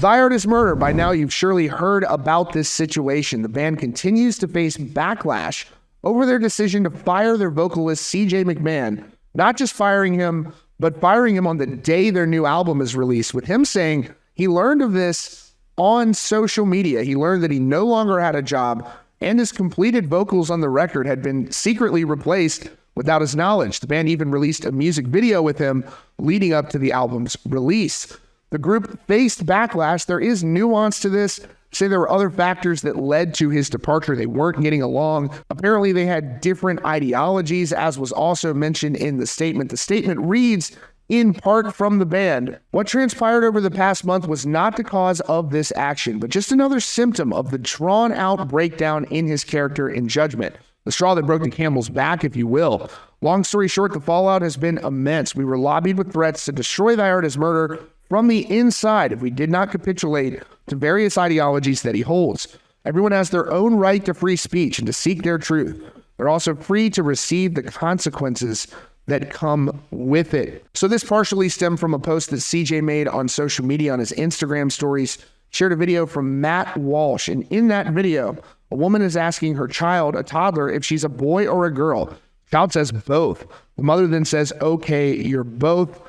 Thy Art Is Murder. By now, you've surely heard about this situation. The band continues to face backlash over their decision to fire their vocalist, CJ McMahon. Not just firing him, but firing him on the day their new album is released, with him saying he learned of this on social media. He learned that he no longer had a job, and his completed vocals on the record had been secretly replaced without his knowledge. The band even released a music video with him leading up to the album's release. The group faced backlash. There is nuance to this. Say there were other factors that led to his departure. They weren't getting along. Apparently, they had different ideologies, as was also mentioned in the statement. The statement reads, in part from the band, what transpired over the past month was not the cause of this action, but just another symptom of the drawn-out breakdown in his character and judgment. The straw that broke the camel's back, if you will. Long story short, the fallout has been immense. We were lobbied with threats to destroy Thy Art Is Murder from the inside if we did not capitulate to various ideologies that he holds. Everyone has their own right to free speech and to seek their truth. They're also free to receive the consequences that come with it. So this partially stemmed from a post that CJ made on social media on his Instagram stories, shared a video from Matt Walsh. And in that video, a woman is asking her child, a toddler, if she's a boy or a girl. Child says both. The mother then says, okay, you're both.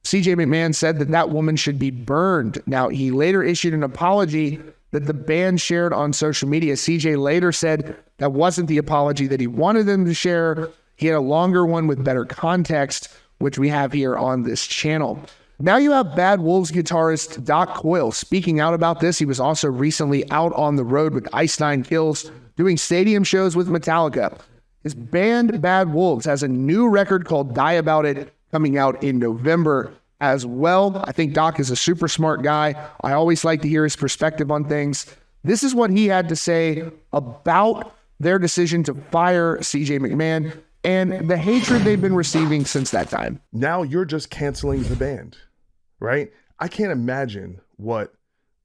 CJ McMahon said that that woman should be burned. Now, he later issued an apology that the band shared on social media. CJ later said that wasn't the apology that he wanted them to share. He had a longer one with better context, which we have here on this channel. Now you have Bad Wolves guitarist Doc Coyle speaking out about this. He was also recently out on the road with Ice Nine Kills, doing stadium shows with Metallica. His band Bad Wolves has a new record called Die About It coming out in November as well. I think Doc is a super smart guy. I always like to hear his perspective on things. This is what he had to say about their decision to fire CJ McMahon and the hatred they've been receiving since that time. Now you're just canceling the band, right? I can't imagine what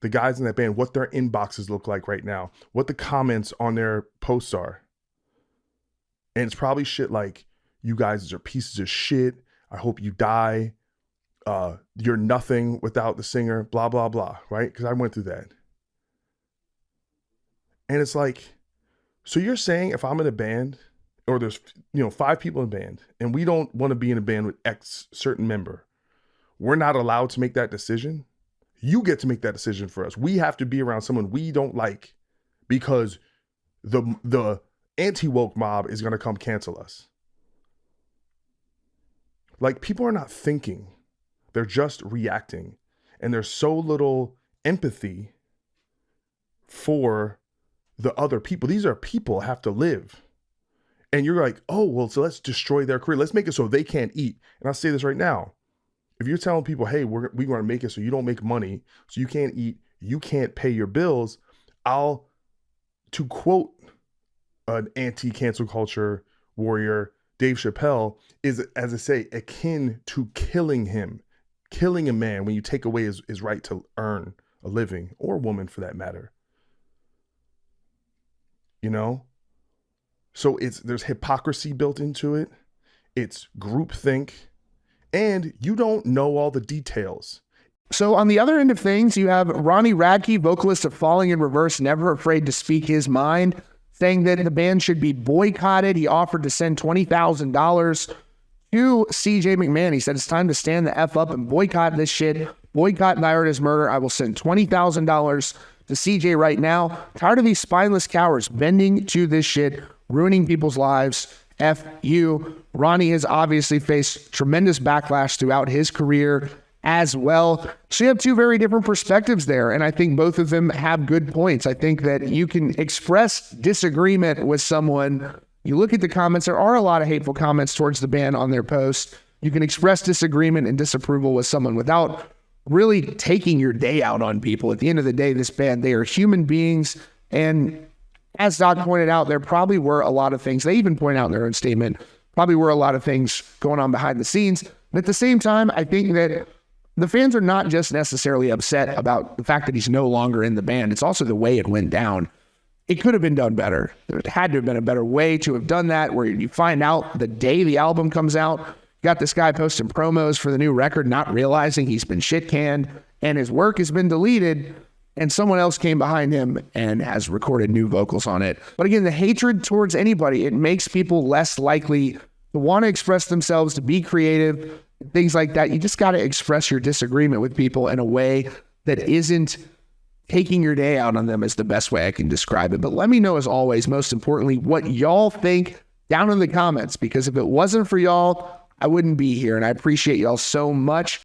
the guys in that band, what their inboxes look like right now, what the comments on their posts are. And it's probably shit like, you guys are pieces of shit. I hope you die. You're nothing without the singer, blah, blah, blah, right? Because I went through that. And it's like, so you're saying if I'm in a band, or there's 5 people in a band, and we don't want to be in a band with X certain member, we're not allowed to make that decision? You get to make that decision for us. We have to be around someone we don't like because the anti-woke mob is going to come cancel us. Like, people are not thinking. They're just reacting. And there's so little empathy for the other people. These are people have to live. And you're like, oh, well, so let's destroy their career. Let's make it so they can't eat. And I'll say this right now. If you're telling people, hey, we're going to make it so you don't make money, so you can't eat, you can't pay your bills, to quote an anti-cancel culture warrior, Dave Chappelle, is, as I say, akin to killing him. Killing a man when you take away his right to earn a living, or a woman for that matter. So there's hypocrisy built into it. It's groupthink, and you don't know all the details. So on the other end of things, you have Ronnie Radke, vocalist of Falling in Reverse, never afraid to speak his mind, saying that the band should be boycotted. He offered to send $20,000 to CJ McMahon. He said, it's time to stand the F up and boycott this shit. Boycott Thy Art Is Murder. I will send $20,000 to CJ right now. Tired of these spineless cowards bending to this shit, ruining people's lives. F you. Ronnie has obviously faced tremendous backlash throughout his career as well. So you have two very different perspectives there, and I think both of them have good points. I think that you can express disagreement with someone. You look at the comments, there are a lot of hateful comments towards the band on their post. You can express disagreement and disapproval with someone without really taking your day out on people. At the end of the day, this band, they are human beings, and as Doc pointed out, there probably were a lot of things, they even point out in their own statement, probably were a lot of things going on behind the scenes. But at the same time, I think that the fans are not just necessarily upset about the fact that he's no longer in the band. It's also the way it went down. It could have been done better. There had to have been a better way to have done that, where you find out the day the album comes out. Got this guy posting promos for the new record, not realizing he's been shit canned and his work has been deleted, and someone else came behind him and has recorded new vocals on it. But again, the hatred towards anybody, it makes people less likely to want to express themselves, to be creative, things like that. You just got to express your disagreement with people in a way that isn't taking your day out on them, is the best way I can describe it. But let me know, as always, most importantly, what y'all think down in the comments, because if it wasn't for y'all, I wouldn't be here, and I appreciate y'all so much.